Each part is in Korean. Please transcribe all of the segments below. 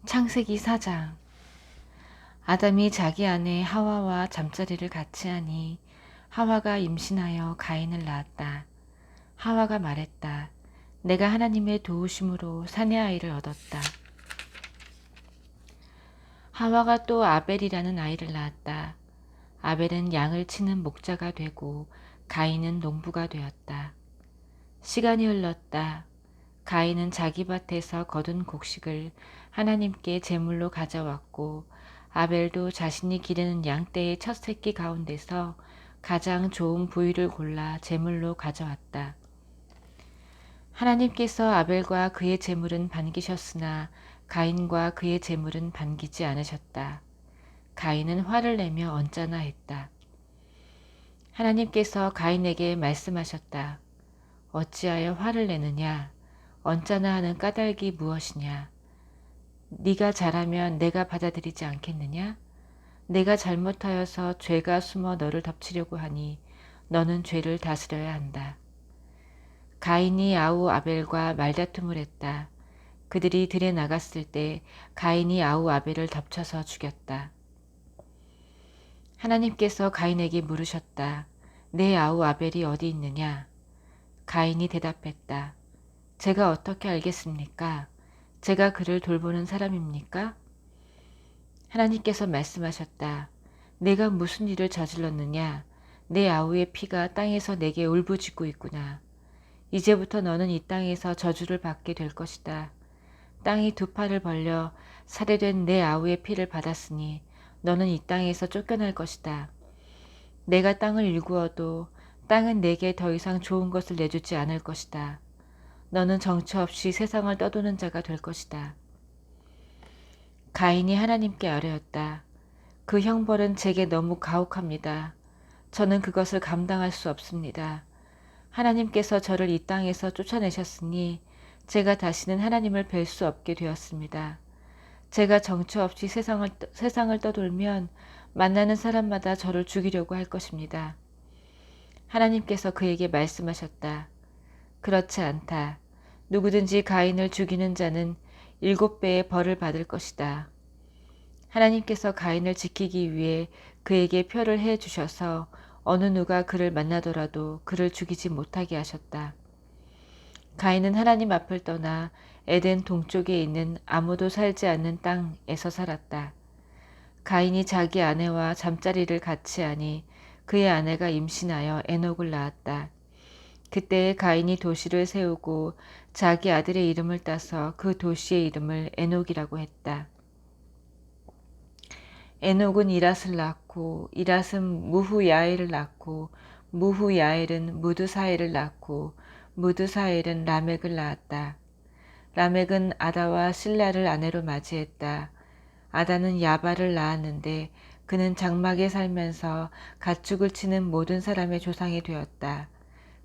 창세기 4장. 아담이 자기 아내 하와와 잠자리를 같이 하니 하와가 임신하여 가인을 낳았다. 하와가 말했다. 내가 하나님의 도우심으로 사내 아이를 얻었다. 하와가 또 아벨이라는 아이를 낳았다. 아벨은 양을 치는 목자가 되고 가인은 농부가 되었다. 시간이 흘렀다. 가인은 자기 밭에서 거둔 곡식을 하나님께 제물로 가져왔고 아벨도 자신이 기르는 양떼의 첫 새끼 가운데서 가장 좋은 부위를 골라 제물로 가져왔다. 하나님께서 아벨과 그의 제물은 반기셨으나 가인과 그의 제물은 반기지 않으셨다. 가인은 화를 내며 언짢아 했다. 하나님께서 가인에게 말씀하셨다. 어찌하여 화를 내느냐? 언짢아 하는 까닭이 무엇이냐? 네가 잘하면 내가 받아들이지 않겠느냐? 내가 잘못하여서 죄가 숨어 너를 덮치려고 하니 너는 죄를 다스려야 한다. 가인이 아우 아벨과 말다툼을 했다. 그들이 들에 나갔을 때 가인이 아우 아벨을 덮쳐서 죽였다. 하나님께서 가인에게 물으셨다. 내 아우 아벨이 어디 있느냐? 가인이 대답했다. 제가 어떻게 알겠습니까? 제가 그를 돌보는 사람입니까? 하나님께서 말씀하셨다. 내가 무슨 일을 저질렀느냐? 내 아우의 피가 땅에서 내게 울부짖고 있구나. 이제부터 너는 이 땅에서 저주를 받게 될 것이다. 땅이 두 팔을 벌려 살해된 내 아우의 피를 받았으니 너는 이 땅에서 쫓겨날 것이다. 내가 땅을 일구어도 땅은 내게 더 이상 좋은 것을 내주지 않을 것이다. 너는 정처 없이 세상을 떠도는 자가 될 것이다. 가인이 하나님께 아뢰었다. 그 형벌은 제게 너무 가혹합니다. 저는 그것을 감당할 수 없습니다. 하나님께서 저를 이 땅에서 쫓아내셨으니 제가 다시는 하나님을 뵐 수 없게 되었습니다. 제가 정처 없이 세상을 떠돌면 만나는 사람마다 저를 죽이려고 할 것입니다. 하나님께서 그에게 말씀하셨다. 그렇지 않다. 누구든지 가인을 죽이는 자는 7배의 벌을 받을 것이다. 하나님께서 가인을 지키기 위해 그에게 표를 해 주셔서 어느 누가 그를 만나더라도 그를 죽이지 못하게 하셨다. 가인은 하나님 앞을 떠나 에덴 동쪽에 있는 아무도 살지 않는 땅에서 살았다. 가인이 자기 아내와 잠자리를 같이 하니 그의 아내가 임신하여 에녹을 낳았다. 그때에 가인이 도시를 세우고 자기 아들의 이름을 따서 그 도시의 이름을 에녹이라고 했다. 에녹은 이랏을 낳고 이랏은 무후야엘을 낳고 무후야엘은 무드사엘을 낳고 무드사엘은 라멕을 낳았다. 라멕은 아다와 실라를 아내로 맞이했다. 아다는 야발을 낳았는데 그는 장막에 살면서 가축을 치는 모든 사람의 조상이 되었다.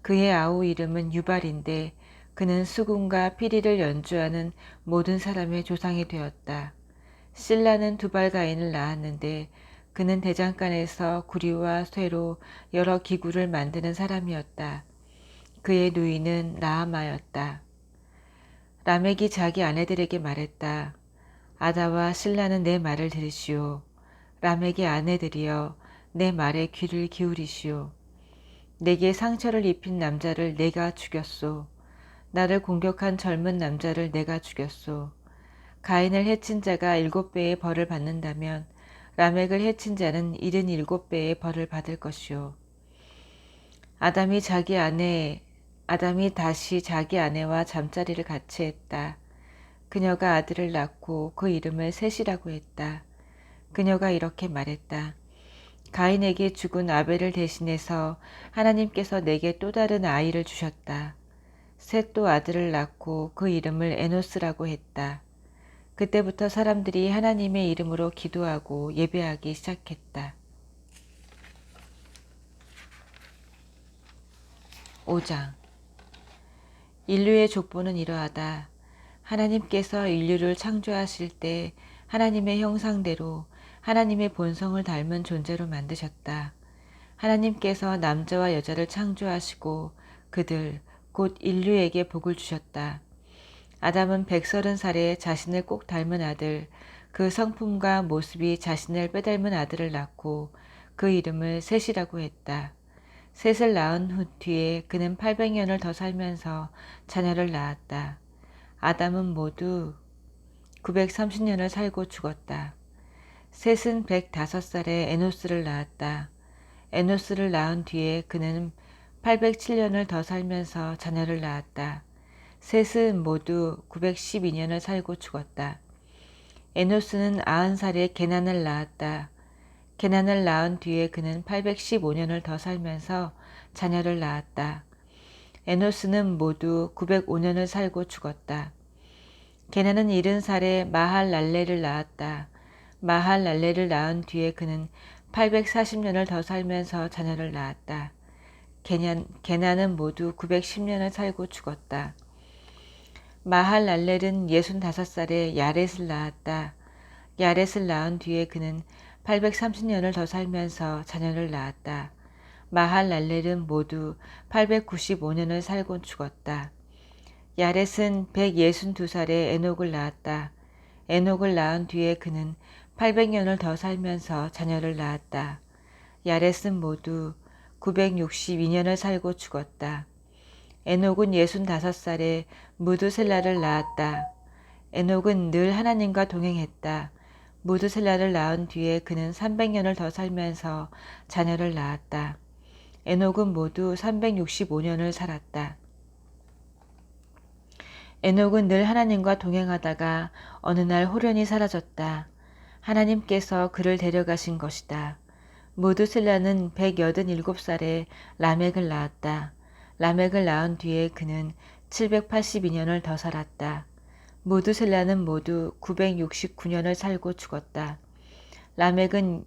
그의 아우 이름은 유발인데 그는 수금과 피리를 연주하는 모든 사람의 조상이 되었다. 실라는 두발가인을 낳았는데 그는 대장간에서 구리와 쇠로 여러 기구를 만드는 사람이었다. 그의 누이는 라하마였다. 라멕이 자기 아내들에게 말했다. 아다와 실라는 내 말을 들으시오. 라멕의 아내들이여 내 말에 귀를 기울이시오. 내게 상처를 입힌 남자를 내가 죽였소. 나를 공격한 젊은 남자를 내가 죽였소. 가인을 해친 자가 7배의 벌을 받는다면 라멕을 해친 자는 77배의 벌을 받을 것이오. 아담이 다시 자기 아내와 잠자리를 같이 했다. 그녀가 아들을 낳고 그 이름을 셋이라고 했다. 그녀가 이렇게 말했다. 가인에게 죽은 아벨을 대신해서 하나님께서 내게 또 다른 아이를 주셨다. 셋도 아들을 낳고 그 이름을 에노스라고 했다. 그때부터 사람들이 하나님의 이름으로 기도하고 예배하기 시작했다. 5장. 인류의 족보는 이러하다. 하나님께서 인류를 창조하실 때 하나님의 형상대로 하나님의 본성을 닮은 존재로 만드셨다. 하나님께서 남자와 여자를 창조하시고 그들 곧 인류에게 복을 주셨다. 아담은 130살에 자신을 꼭 닮은 아들, 그 성품과 모습이 자신을 빼닮은 아들을 낳고 그 이름을 셋이라고 했다. 셋을 낳은 후 뒤에 그는 800년을 더 살면서 자녀를 낳았다. 아담은 모두 930년을 살고 죽었다. 셋은 105살에 에노스를 낳았다. 에노스를 낳은 뒤에 그는 807년을 더 살면서 자녀를 낳았다. 셋은 모두 912년을 살고 죽었다. 에노스는 90살에 게난을 낳았다. 게난을 낳은 뒤에 그는 815년을 더 살면서 자녀를 낳았다. 에노스는 모두 905년을 살고 죽었다. 게난은 70살에 마할랄레를 낳았다. 마할랄레를 낳은 뒤에 그는 840년을 더 살면서 자녀를 낳았다. 게난은 모두 910년을 살고 죽었다. 마할랄렐은 65살에 야렛을 낳았다. 야렛을 낳은 뒤에 그는 830년을 더 살면서 자녀를 낳았다. 마할랄렐은 모두 895년을 살고 죽었다. 야렛은 162살에 에녹을 낳았다. 에녹을 낳은 뒤에 그는 800년을 더 살면서 자녀를 낳았다. 야렛은 모두 962년을 살고 죽었다. 에녹은 65살에 무드셀라를 낳았다. 에녹은 늘 하나님과 동행했다. 무드셀라를 낳은 뒤에 그는 300년을 더 살면서 자녀를 낳았다. 에녹은 모두 365년을 살았다. 에녹은 늘 하나님과 동행하다가 어느 날 호련히 사라졌다. 하나님께서 그를 데려가신 것이다. 무드셀라는 187살에 라멕을 낳았다. 라멕을 낳은 뒤에 그는 782년을 더 살았다. 무드셀라는 모두 969년을 살고 죽었다. 라멕은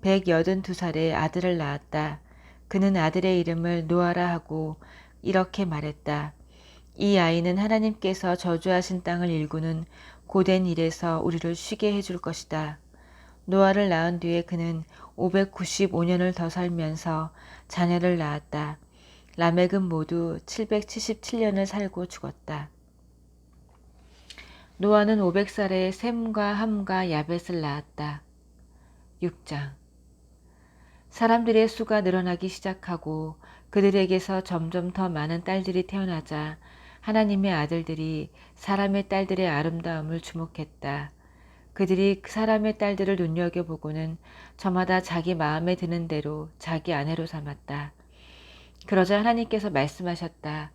182살에 아들을 낳았다. 그는 아들의 이름을 노아라 하고 이렇게 말했다. 이 아이는 하나님께서 저주하신 땅을 일구는 고된 일에서 우리를 쉬게 해줄 것이다. 노아를 낳은 뒤에 그는 595년을 더 살면서 자녀를 낳았다. 라멕은 모두 777년을 살고 죽었다. 노아는 500살에 셈과 함과 야벳을 낳았다. 6장. 사람들의 수가 늘어나기 시작하고 그들에게서 점점 더 많은 딸들이 태어나자 하나님의 아들들이 사람의 딸들의 아름다움을 주목했다. 그들이 사람의 딸들을 눈여겨보고는 저마다 자기 마음에 드는 대로 자기 아내로 삼았다. 그러자 하나님께서 말씀하셨다.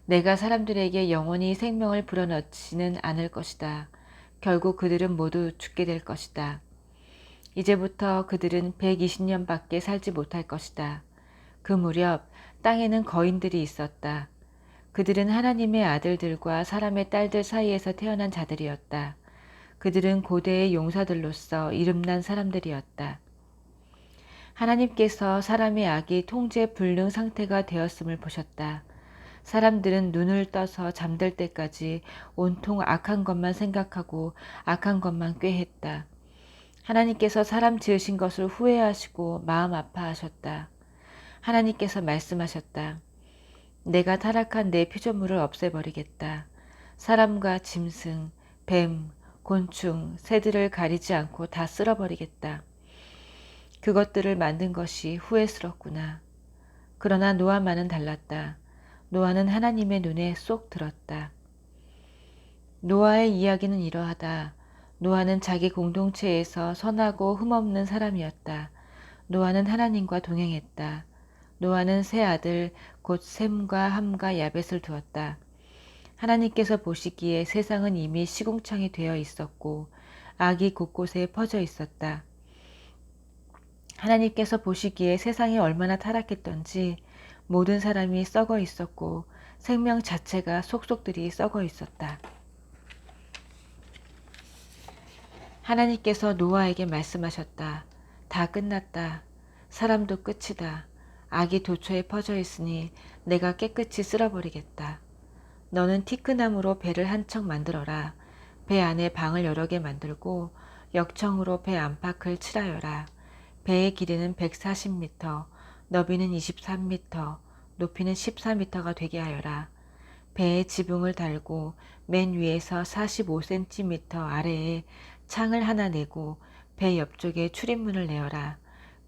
내가 사람들에게 영원히 생명을 불어넣지는 않을 것이다. 결국 그들은 모두 죽게 될 것이다. 이제부터 그들은 120년밖에 살지 못할 것이다. 그 무렵 땅에는 거인들이 있었다. 그들은 하나님의 아들들과 사람의 딸들 사이에서 태어난 자들이었다. 그들은 고대의 용사들로서 이름난 사람들이었다. 하나님께서 사람의 악이 통제 불능 상태가 되었음을 보셨다. 사람들은 눈을 떠서 잠들 때까지 온통 악한 것만 생각하고 악한 것만 꾀했다. 하나님께서 사람 지으신 것을 후회하시고 마음 아파하셨다. 하나님께서 말씀하셨다. 내가 타락한 내 피조물을 없애버리겠다. 사람과 짐승, 뱀, 곤충, 새들을 가리지 않고 다 쓸어버리겠다. 그것들을 만든 것이 후회스럽구나. 그러나 노아만은 달랐다. 노아는 하나님의 눈에 쏙 들었다. 노아의 이야기는 이러하다. 노아는 자기 공동체에서 선하고 흠없는 사람이었다. 노아는 하나님과 동행했다. 노아는 세 아들 곧 셈과 함과 야벳을 두었다. 하나님께서 보시기에 세상은 이미 시궁창이 되어 있었고 악이 곳곳에 퍼져 있었다. 하나님께서 보시기에 세상이 얼마나 타락했던지 모든 사람이 썩어 있었고 생명 자체가 속속들이 썩어 있었다. 하나님께서 노아에게 말씀하셨다. 다 끝났다. 사람도 끝이다. 악이 도처에 퍼져 있으니 내가 깨끗이 쓸어버리겠다. 너는 티크나무로 배를 한 척 만들어라. 배 안에 방을 여러 개 만들고 역청으로 배 안팎을 칠하여라. 배의 길이는 140m, 너비는 23m, 높이는 14m가 되게 하여라. 배에 지붕을 달고 맨 위에서 45cm 아래에 창을 하나 내고 배 옆쪽에 출입문을 내어라.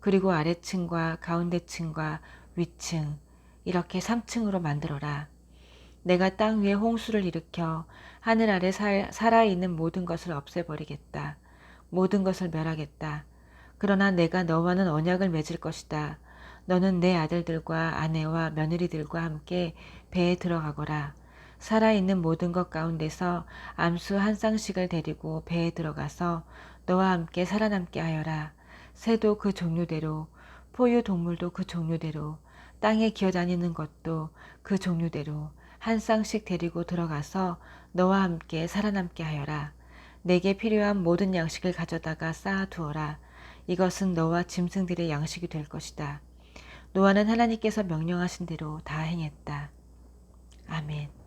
그리고 아래층과 가운데층과 위층 이렇게 3층으로 만들어라. 내가 땅 위에 홍수를 일으켜 하늘 아래 살아있는 모든 것을 없애버리겠다. 모든 것을 멸하겠다. 그러나 내가 너와는 언약을 맺을 것이다. 너는 내 아들들과 아내와 며느리들과 함께 배에 들어가거라. 살아있는 모든 것 가운데서 암수 한 쌍씩을 데리고 배에 들어가서 너와 함께 살아남게 하여라. 새도 그 종류대로, 포유 동물도 그 종류대로, 땅에 기어다니는 것도 그 종류대로 한 쌍씩 데리고 들어가서 너와 함께 살아남게 하여라. 내게 필요한 모든 양식을 가져다가 쌓아두어라. 이것은 너와 짐승들의 양식이 될 것이다. 노아는 하나님께서 명령하신 대로 다 행했다. 아멘.